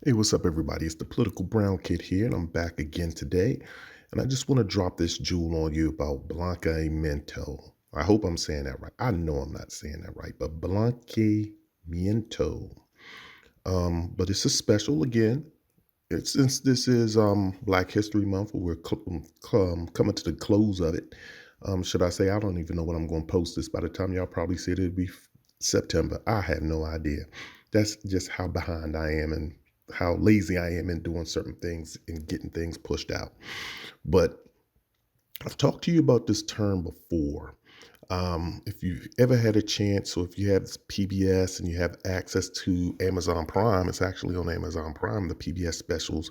Hey, what's up, everybody? It's the Political Brown Kid here, and I'm back again today. And I just want to drop this jewel on you about Blanqueamiento. I hope I'm saying that right. I know I'm not saying that right, but Blanqueamiento. But it's a special again. It's since this is Black History Month, where we're coming to the close of it. Should I say I don't even know when I'm going to post this. By the time y'all probably see it, it'll be September. I have no idea. That's just how behind I am and how lazy I am in doing certain things and getting things pushed out. But I've talked to you about this term before. If you've ever had a chance, or if you have PBS and you have access to Amazon Prime, it's actually on Amazon Prime, the PBS specials,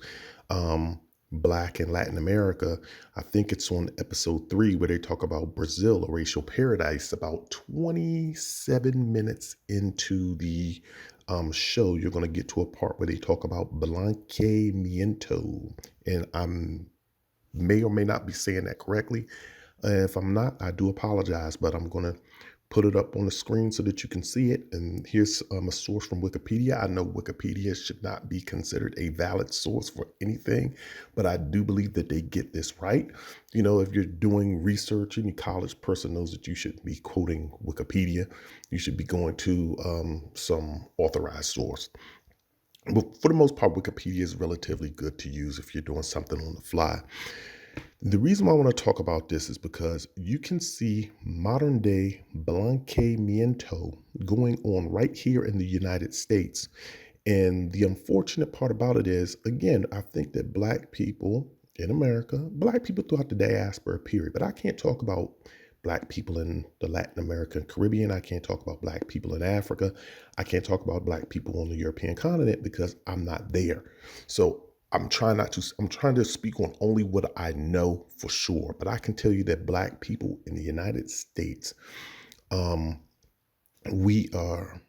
um, Black and Latin America. I think it's on episode 3 where they talk about Brazil, a racial paradise. About 27 minutes into the show, you're going to get to a part where they talk about Blanqueamiento. And I'm may or may not be saying that correctly. If I'm not, I do apologize, but I'm going to put it up on the screen so that you can see it. And here's a source from Wikipedia. I know Wikipedia should not be considered a valid source for anything, but I do believe that they get this right. You know, if you're doing research, any college person knows that you should be quoting Wikipedia. You should be going to some authorized source. But for the most part, Wikipedia is relatively good to use if you're doing something on the fly. The reason why I want to talk about this is because you can see modern day blanqueamiento going on right here in the United States. And the unfortunate part about it is, again, I think that Black people in America, Black people throughout the diaspora, period, but I can't talk about Black people in the Latin American Caribbean. I can't talk about Black people in Africa. I can't talk about Black people on the European continent because I'm not there. So I'm trying to speak on only what I know for sure. But I can tell you that Black people in the United States, um, we are,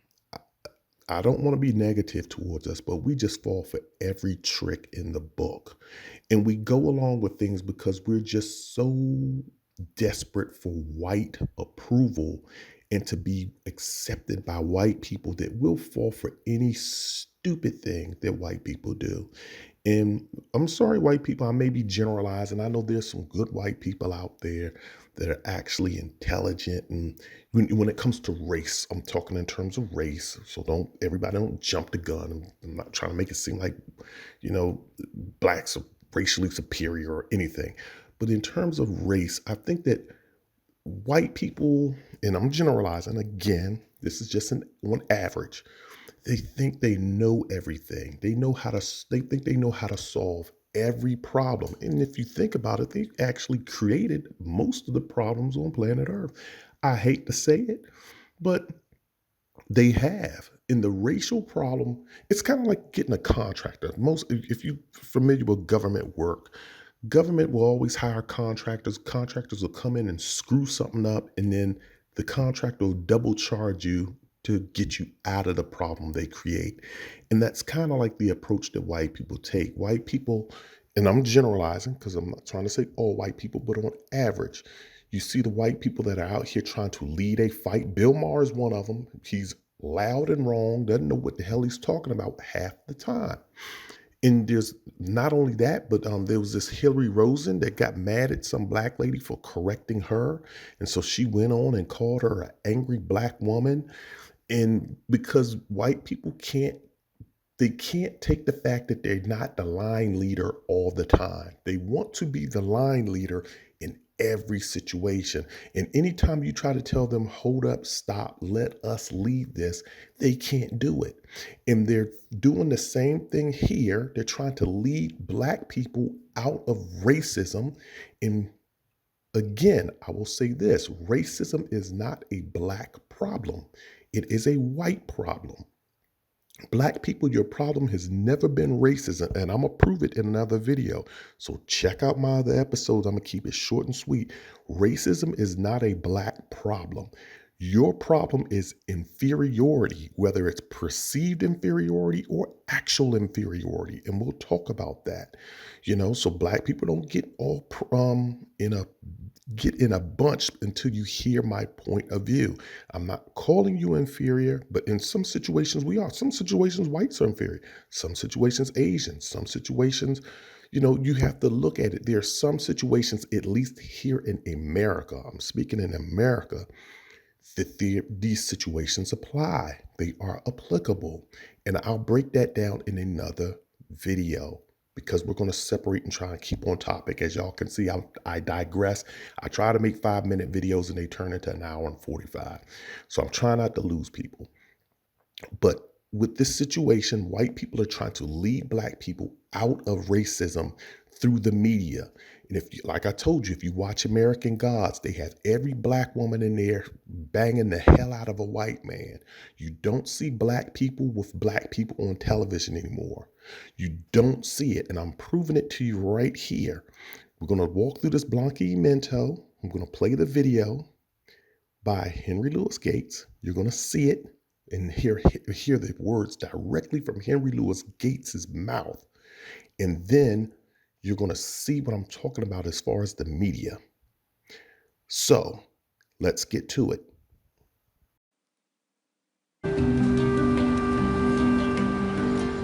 I don't want to be negative towards us, but we just fall for every trick in the book. And we go along with things because we're just so desperate for white approval and to be accepted by white people that we'll fall for any stupid thing that white people do. And I'm sorry, white people, I may be generalizing. I know there's some good white people out there that are actually intelligent. And when it comes to race, I'm talking in terms of race. So everybody don't jump the gun. I'm not trying to make it seem like, you know, blacks are racially superior or anything. But in terms of race, I think that white people, and I'm generalizing again, this is just on average, they think they know everything. They think they know how to solve every problem. And if you think about it, they actually created most of the problems on planet Earth. I hate to say it, but they have. In the racial problem, it's kind of like getting a contractor. If you're familiar with government work, government will always hire contractors. Contractors will come in and screw something up, and then the contractor will double charge you to get you out of the problem they create. And that's kind of like the approach that white people take. White people, and I'm generalizing because I'm not trying to say all white people, but on average, you see the white people that are out here trying to lead a fight. Bill Maher is one of them. He's loud and wrong, doesn't know what the hell he's talking about half the time. And there's not only that, but there was this Hillary Rosen that got mad at some black lady for correcting her. And so she went on and called her an angry black woman. And because white people they can't take the fact that they're not the line leader all the time. They want to be the line leader in every situation. And anytime you try to tell them, hold up, stop, let us lead this, they can't do it. And they're doing the same thing here. They're trying to lead black people out of racism. And again, I will say this: racism is not a black problem, it is a white problem. Black people, your problem has never been racism, and I'm gonna prove it in another video. So check out my other episodes. I'm gonna keep it short and sweet. Racism is not a black problem. Your problem is inferiority, whether it's perceived inferiority or actual inferiority. And we'll talk about that. So black people don't get in a bunch until you hear my point of view. I'm not calling you inferior, but in some situations we are. Some situations whites are inferior, some situations Asians, some situations, you have to look at it. There are some situations, at least here in America, I'm speaking in America, that these situations apply. They are applicable. And I'll break that down in another video because we're going to separate and try and keep on topic. As y'all can see, I digress. I try to make 5-minute videos and they turn into an hour and 45. So I'm trying not to lose people. But with this situation, white people are trying to lead black people out of racism through the media. And like I told you, if you watch American Gods, they have every black woman in there banging the hell out of a white man. You don't see black people with black people on television anymore. You don't see it. And I'm proving it to you right here. We're going to walk through this Blanqueamiento. I'm going to play the video by Henry Louis Gates. You're going to see it and hear the words directly from Henry Louis Gates's mouth. And then you're going to see what I'm talking about as far as the media. So let's get to it.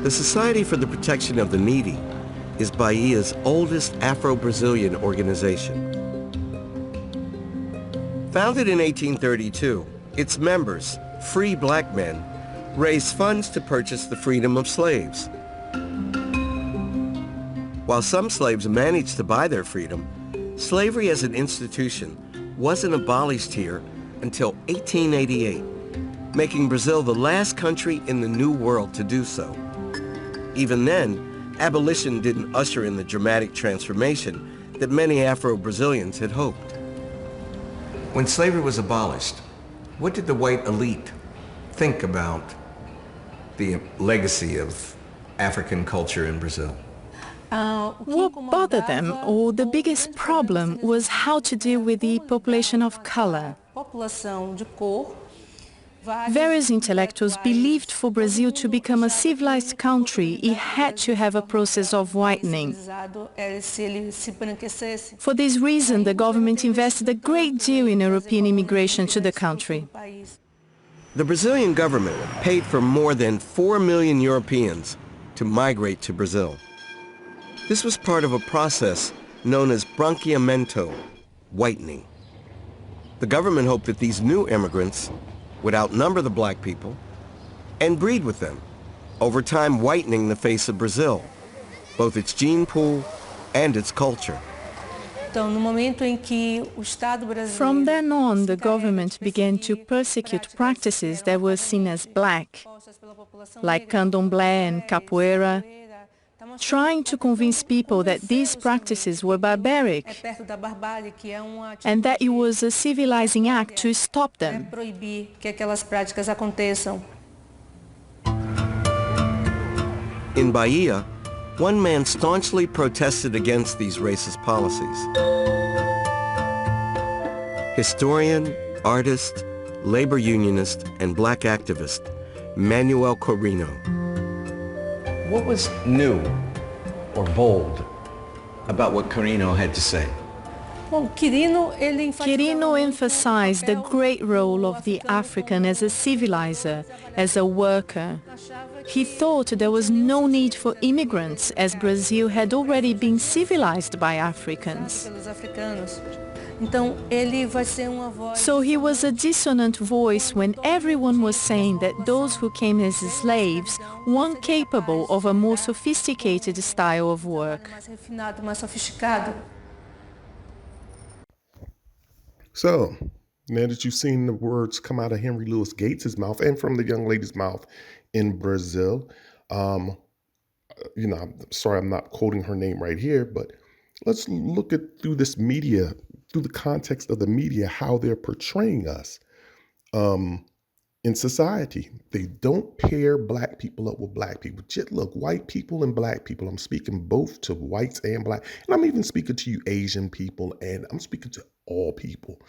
The Society for the Protection of the Needy is Bahia's oldest Afro-Brazilian organization. Founded in 1832, its members, free black men, raised funds to purchase the freedom of slaves. While some slaves managed to buy their freedom, slavery as an institution wasn't abolished here until 1888, making Brazil the last country in the New World to do so. Even then, abolition didn't usher in the dramatic transformation that many Afro-Brazilians had hoped. When slavery was abolished, what did the white elite think about the legacy of African culture in Brazil? What bothered them, or the biggest problem, was how to deal with the population of color. Various intellectuals believed for Brazil to become a civilized country, it had to have a process of whitening. For this reason, the government invested a great deal in European immigration to the country. The Brazilian government paid for more than 4 million Europeans to migrate to Brazil. This was part of a process known as Blanqueamiento, whitening. The government hoped that these new immigrants would outnumber the black people and breed with them, over time whitening the face of Brazil, both its gene pool and its culture. From then on, the government began to persecute practices that were seen as black, like candomblé and capoeira, trying to convince people that these practices were barbaric and that it was a civilizing act to stop them. In Bahia, one man staunchly protested against these racist policies. Historian, artist, labor unionist, and black activist Manuel Corino. What was new or bold about what Corino had to say? Quirino emphasized the great role of the African as a civilizer, as a worker. He thought there was no need for immigrants, as Brazil had already been civilized by Africans. So he was a dissonant voice when everyone was saying that those who came as slaves weren't capable of a more sophisticated style of work. So now that you've seen the words come out of Henry Louis Gates's mouth and from the young lady's mouth in Brazil, I'm sorry I'm not quoting her name right here, but let's look at through this media, through the context of the media, how they're portraying us in society. They don't pair black people up with black people. Just look, white people and black people. I'm speaking both to whites and black. And I'm even speaking to you Asian people, and I'm speaking to all people.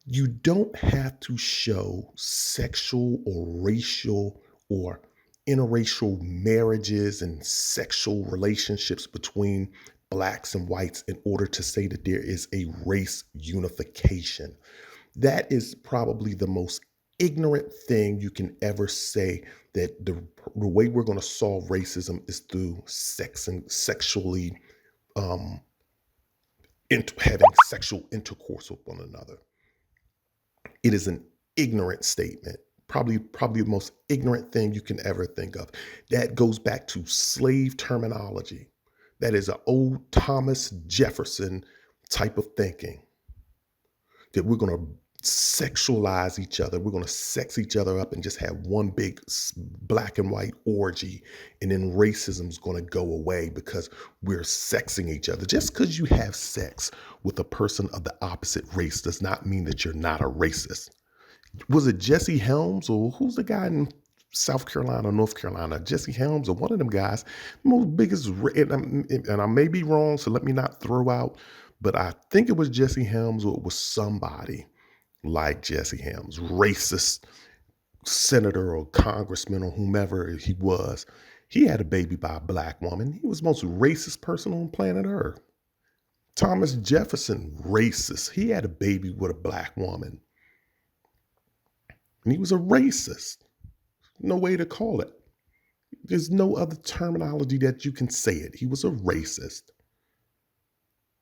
You don't have to show sexual or racial or interracial marriages and sexual relationships between blacks and whites in order to say that there is a race unification. That is probably the most ignorant thing you can ever say, that the way we're going to solve racism is through sex and sexually um, having sexual intercourse with one another. It is an ignorant statement. Probably the most ignorant thing you can ever think of. That goes back to slave terminology. That is an old Thomas Jefferson type of thinking, that we're going to sexualize each other. We're going to sex each other up and just have one big black and white orgy. And then racism is going to go away because we're sexing each other. Just because you have sex with a person of the opposite race does not mean that you're not a racist. Was it Jesse Helms, or who's the guy in South Carolina, North Carolina? Jesse Helms, or one of them guys, most biggest, and I may be wrong, so let me not throw out, but I think it was Jesse Helms, or it was somebody like Jesse Helms, racist senator or congressman or whomever he was. He had a baby by a black woman. He was the most racist person on planet Earth. Thomas Jefferson, racist. He had a baby with a black woman. And he was a racist. No way to call it. There's no other terminology that you can say it. He was a racist.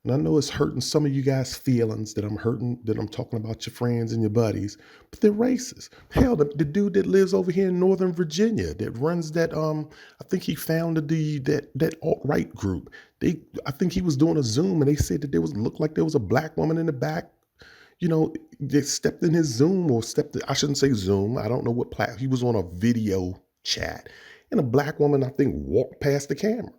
And I know it's hurting some of you guys' feelings that I'm talking about your friends and your buddies, but they're racist. Hell, the dude that lives over here in Northern Virginia that runs that I think he founded that alt-right group. I think he was doing a Zoom and they said that looked like there was a black woman in the back. They stepped in his Zoom, or I shouldn't say Zoom. I don't know what platform. He was on a video chat and a black woman, I think, walked past the camera.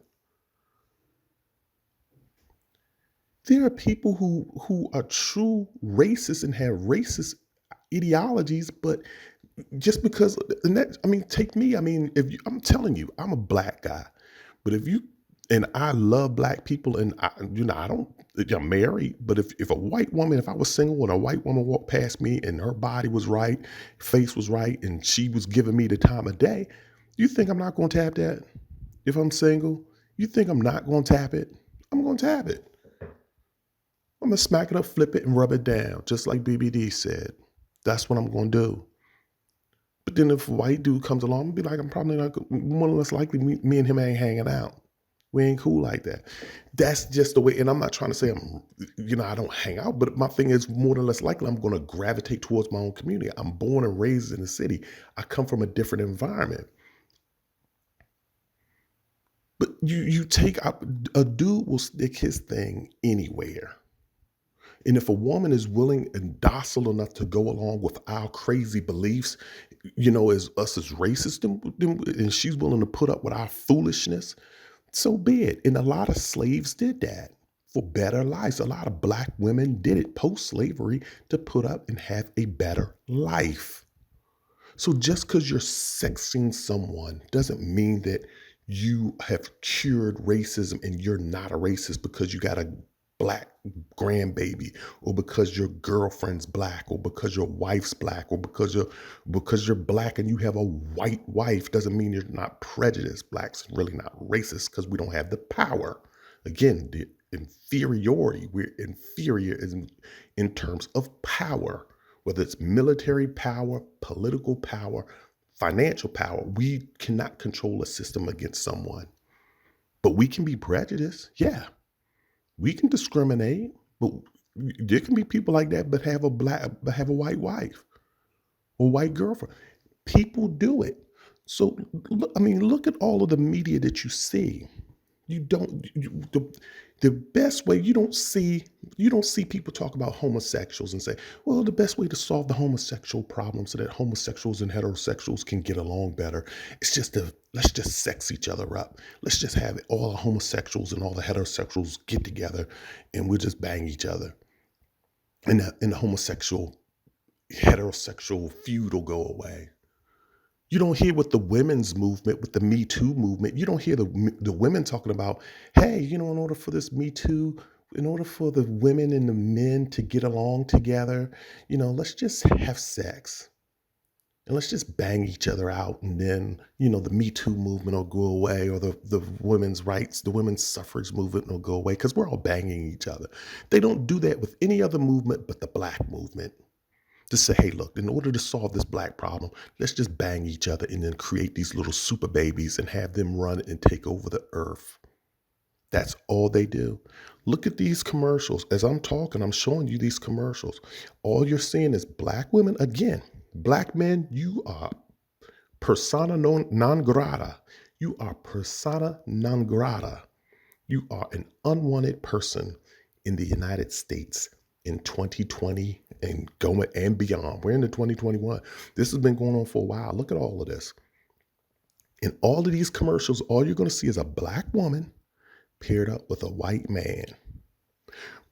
There are people who are true racists and have racist ideologies, but just because, and that, I mean, take me. I mean, I'm telling you, I'm a black guy, but and I love black people, and I don't. I'm married, but if a white woman, if I was single and a white woman walked past me and her body was right, face was right, and she was giving me the time of day, you think I'm not going to tap that? If I'm single, you think I'm not going to tap it? I'm going to tap it. I'm going to smack it up, flip it, and rub it down, just like BBD said. That's what I'm going to do. But then if a white dude comes along, I'll be like, I'm probably not, more or less likely, me and him ain't hanging out. We ain't cool like that. That's just the way, and I'm not trying to say I don't hang out, but my thing is, more than less likely, I'm going to gravitate towards my own community. I'm born and raised in the city. I come from a different environment. But you take a dude will stick his thing anywhere. And if a woman is willing and docile enough to go along with our crazy beliefs, as us as racists, and she's willing to put up with our foolishness, so be it. And a lot of slaves did that for better lives. A lot of black women did it post-slavery to put up and have a better life. So just because you're sexing someone doesn't mean that you have cured racism and you're not a racist because you got a black grandbaby, or because your girlfriend's black, or because your wife's black, or because you're black and you have a white wife doesn't mean you're not prejudiced. Black's really not racist because we don't have the power. Again, the inferiority. We're inferior in terms of power, whether it's military power, political power, financial power. We cannot control a system against someone, but we can be prejudiced. Yeah. We can discriminate, but there can be people like that, but have a white wife or white girlfriend. People do it. So, look at all of the media that you see. The best way, you don't see people talk about homosexuals and say, well, the best way to solve the homosexual problem so that homosexuals and heterosexuals can get along better is let's just sex each other up. Let's just have all the homosexuals and all the heterosexuals get together and we'll just bang each other. And the heterosexual feud will go away. You don't hear with the women's movement, with the Me Too movement, you don't hear the women talking about, hey, in order for this Me Too in order for the women and the men to get along together, let's just have sex and let's just bang each other out. And then, the Me Too movement will go away, or the women's rights, the women's suffrage movement will go away because we're all banging each other. They don't do that with any other movement but the black movement. Just say, hey, look, in order to solve this black problem, let's just bang each other and then create these little super babies and have them run and take over the earth. That's all they do. Look at these commercials. As I'm talking, I'm showing you these commercials. All you're seeing is black women. Again, black men, you are persona non grata. You are persona non grata. You are an unwanted person in the United States in 2020 and going and beyond. We're into 2021. This has been going on for a while. Look at all of this. In all of these commercials, all you're going to see is a black woman paired up with a white man.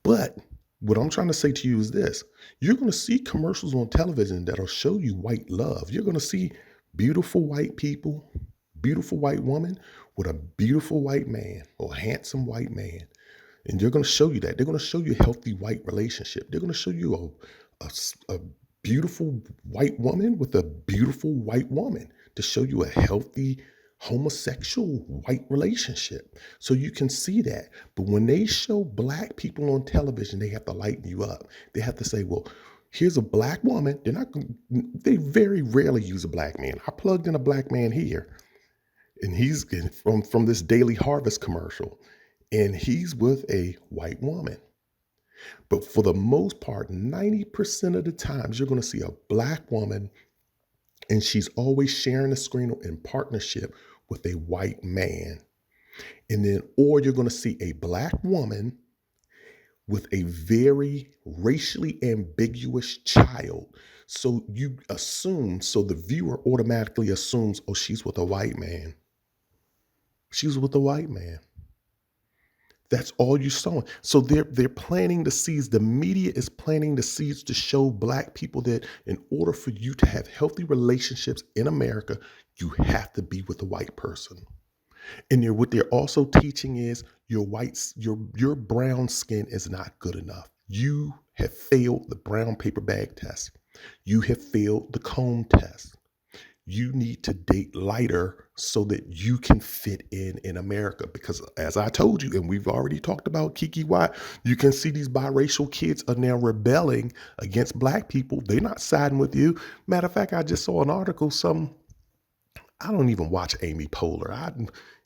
But what I'm trying to say to you is this: you're going to see commercials on television that'll show you white love. You're going to see beautiful white people, beautiful white woman with a beautiful white man or handsome white man. And they're going to show you that. They're going to show you a healthy white relationship. They're going to show you a beautiful white woman with a beautiful white woman to show you a healthy homosexual white relationship. So you can see that. But when they show black people on television, they have to lighten you up. They have to say, well, here's a black woman. They very rarely use a black man. I plugged in a black man here, and he's from this Daily Harvest commercial, and he's with a white woman. But for the most part, 90% of the times, you're going to see a black woman, and she's always sharing the screen in partnership with a white man. And then, or you're going to see a black woman with a very racially ambiguous child. So the viewer automatically assumes, oh, she's with a white man. She's with a white man. That's all you saw. So they're planting the seeds. The media is planting the seeds to show black people that in order for you to have healthy relationships in America, you have to be with a white person. And what they're also teaching is your brown skin is not good enough. You have failed the brown paper bag test. You have failed the comb test. You need to date lighter so that you can fit in America. Because as I told you, and we've already talked about Kiki White, you can see these biracial kids are now rebelling against black people. They're not siding with you. Matter of fact, I just saw an article, I don't even watch Amy Poehler.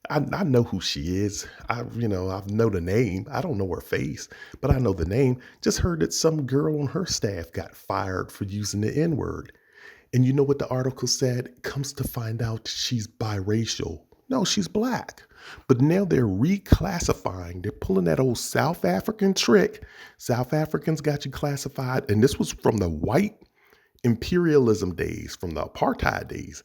I know who she is. I know the name. I don't know her face, but I know the name. Just heard that some girl on her staff got fired for using the N-word. And you know what the article said? Comes to find out she's biracial. No, she's black. But now they're reclassifying. They're pulling that old South African trick. South Africans got you classified. And this was from the white imperialism days, from the apartheid days.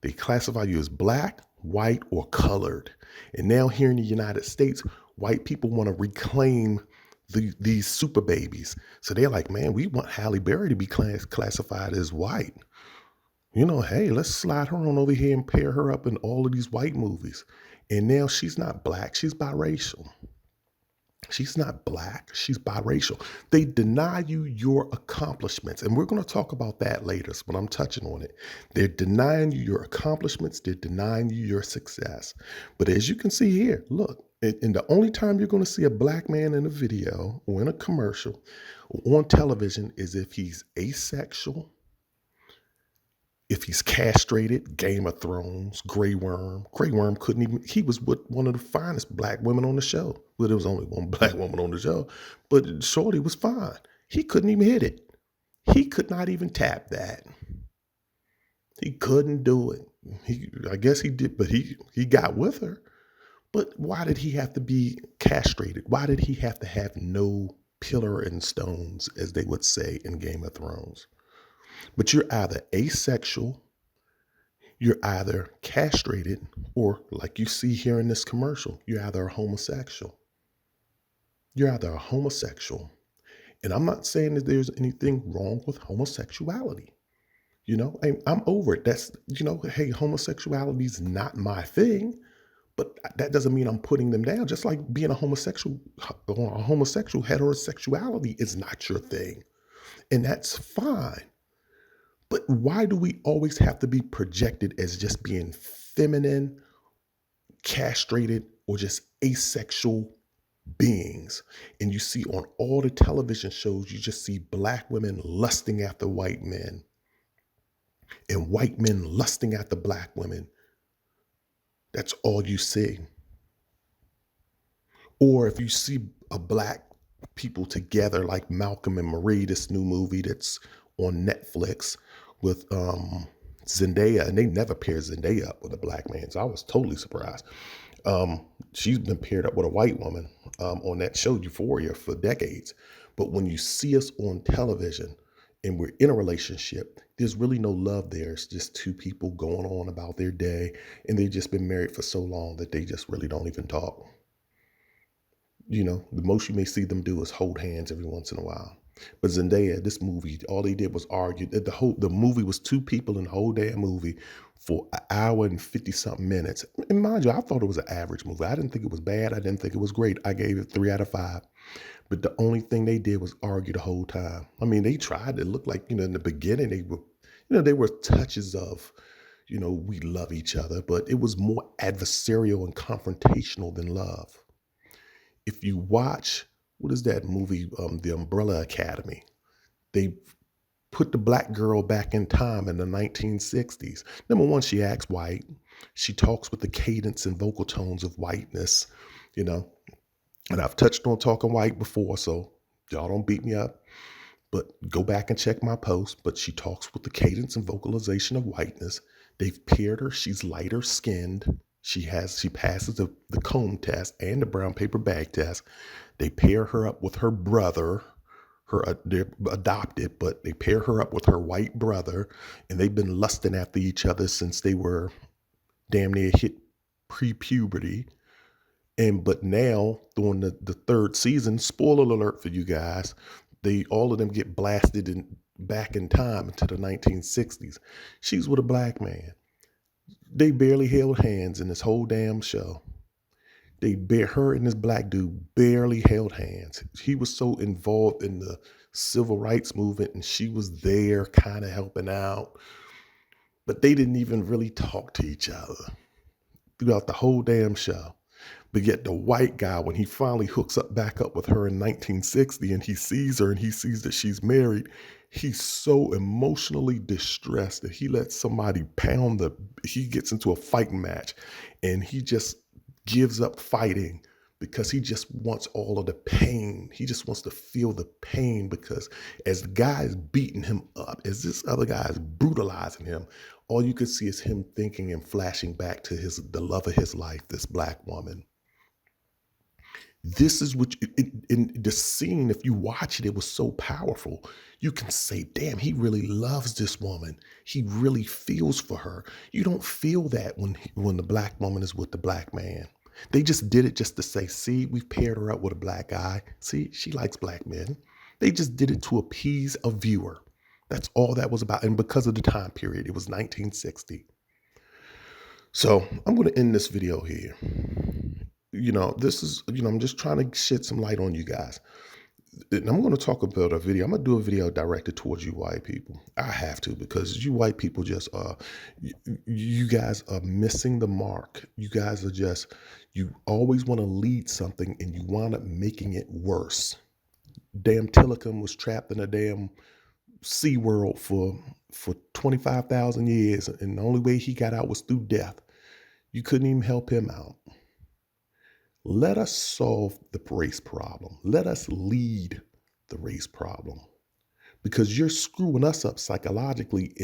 They classify you as black, white, or colored. And now here in the United States, white people want to reclaim these super babies. So they're like, man, we want Halle Berry to be classified as white. Hey, let's slide her on over here and pair her up in all of these white movies. And now she's not black, she's biracial. She's not black, she's biracial. They deny you your accomplishments. And we're going to talk about that later, but I'm touching on it. They're denying you your accomplishments, they're denying you your success. But as you can see here, look, and the only time you're going to see a black man in a video or in a commercial or on television is if he's asexual, if he's castrated, Game of Thrones, Grey Worm. Grey Worm he was with one of the finest black women on the show. Well, there was only one black woman on the show, but Shorty was fine. He couldn't even hit it. He could not even tap that. He couldn't do it. I guess he did, but he got with her. But why did he have to be castrated? Why did he have to have no pillar and stones, as they would say in Game of Thrones? But you're either asexual, you're either castrated, or like you see here in this commercial, you're either a homosexual. You're either a homosexual. And I'm not saying that there's anything wrong with homosexuality. I'm over it. That's, hey, homosexuality is not my thing, But that doesn't mean I'm putting them down. Just like being a homosexual, heterosexuality is not your thing. And that's fine. But why do we always have to be projected as just being feminine, castrated, or just asexual beings? And you see on all the television shows, you just see black women lusting after white men and white men lusting after black women. That's all you see. Or if you see a black people together like Malcolm and Marie, this new movie that's on Netflix with Zendaya, and they never paired Zendaya up with a black man. So I was totally surprised. She's been paired up with a white woman on that show Euphoria for decades. But when you see us on television and we're in a relationship, there's really no love there. It's just two people going on about their day, and they've just been married for so long that they just really don't even talk. You know, the most you may see them do is hold hands every once in a while. But Zendaya, this movie, all they did was argue. The movie was two people in the whole damn movie for an hour and 50 something minutes. And mind you, I thought it was an average movie. I didn't think it was bad. I didn't think it was great. I gave it 3 out of 5. But the only thing they did was argue the whole time. I mean, they tried. It looked like, in the beginning they were touches of, we love each other, but it was more adversarial and confrontational than love. If you watch, what is that movie, The Umbrella Academy? They put the black girl back in time in the 1960s. Number one, she acts white. She talks with the cadence and vocal tones of whiteness, and I've touched on talking white before, so y'all don't beat me up, but go back and check my post. But she talks with the cadence and vocalization of whiteness. They've paired her. She's lighter skinned. She passes the comb test and the brown paper bag test. They pair her up with her brother. They're adopted, but they pair her up with her white brother, and they've been lusting after each other since they were damn near hit pre-puberty. But now, during the third season, spoiler alert for you guys, all of them get blasted back in time into the 1960s. She's with a black man. They barely held hands in this whole damn show. Her and this black dude barely held hands. He was so involved in the civil rights movement, and she was there kind of helping out. But they didn't even really talk to each other throughout the whole damn show. But yet the white guy, when he finally hooks back up with her in 1960 and he sees her and he sees that she's married, he's so emotionally distressed that he lets somebody he gets into a fighting match, and he just gives up fighting because he just wants all of the pain. He just wants to feel the pain, because as the guy is beating him up, as this other guy is brutalizing him, all you can see is him thinking and flashing back to the love of his life, this black woman. This is what in the scene, if you watch it, it was so powerful. You can say, damn, he really loves this woman. He really feels for her. You don't feel that when the black woman is with the black man. They just did it just to say, see, we've paired her up with a black guy. See, she likes black men. They just did it to appease a viewer. That's all that was about. And because of the time period, it was 1960. So I'm going to end this video here. This is, I'm just trying to shed some light on you guys. And I'm going to talk about I'm going to do a video directed towards you white people. I have to, because you white people just you guys are missing the mark. You guys are you always want to lead something and you wind up making it worse. Damn Tillicum was trapped in a damn Sea World for 25,000 years. And the only way he got out was through death. You couldn't even help him out. Let us solve the race problem. Let us lead the race problem, because you're screwing us up psychologically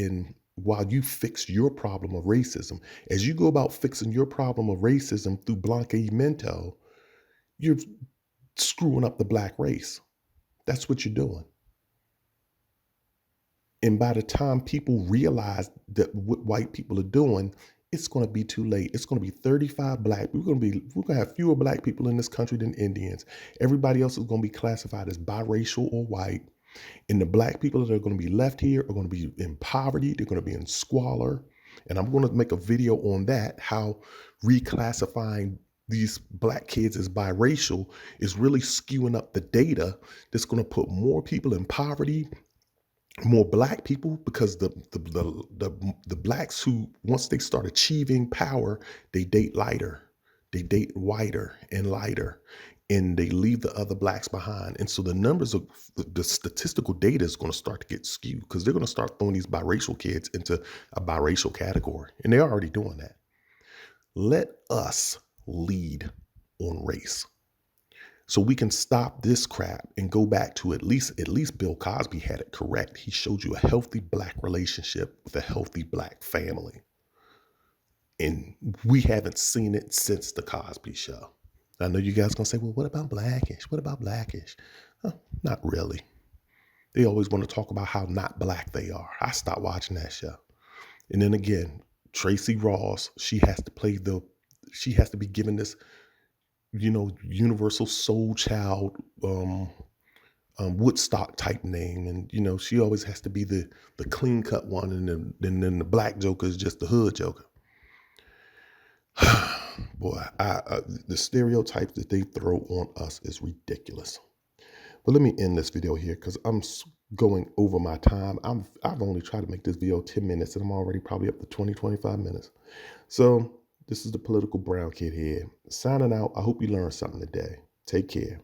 while you fix your problem of racism. As you go about fixing your problem of racism through Blanqueamiento, you're screwing up the black race. That's what you're doing. And by the time people realize that what white people are doing, it's going to be too late. It's going to be 35 black. We're going to have fewer black people in this country than Indians. Everybody else is going to be classified as biracial or white. And the black people that are going to be left here are going to be in poverty. They're going to be in squalor. And I'm going to make a video on that, how reclassifying these black kids as biracial is really skewing up the data that's going to put more people in poverty, more black people, because the blacks who, once they start achieving power, they date lighter, they date whiter and lighter, and they leave the other blacks behind. And so the numbers of the statistical data is going to start to get skewed, because they're going to start throwing these biracial kids into a biracial category, and they're already doing that. Let us lead on race, so we can stop this crap and go back to at least Bill Cosby had it correct. He showed you a healthy black relationship with a healthy black family. And we haven't seen it since the Cosby Show. I know you guys gonna say, well, what about Blackish? What about Blackish? Not really. They always want to talk about how not black they are. I stopped watching that show. And then again, Tracy Ross, she has to be given this, universal soul child, Woodstock type name, and she always has to be the clean cut one, and then the black Joker is just the hood Joker. Boy, the stereotypes that they throw on us is ridiculous. But let me end this video here, because I'm going over my time. I've only tried to make this video 10 minutes, and I'm already probably up to 20-25 minutes. So this is the political brown kid here, signing out. I hope you learned something today. Take care.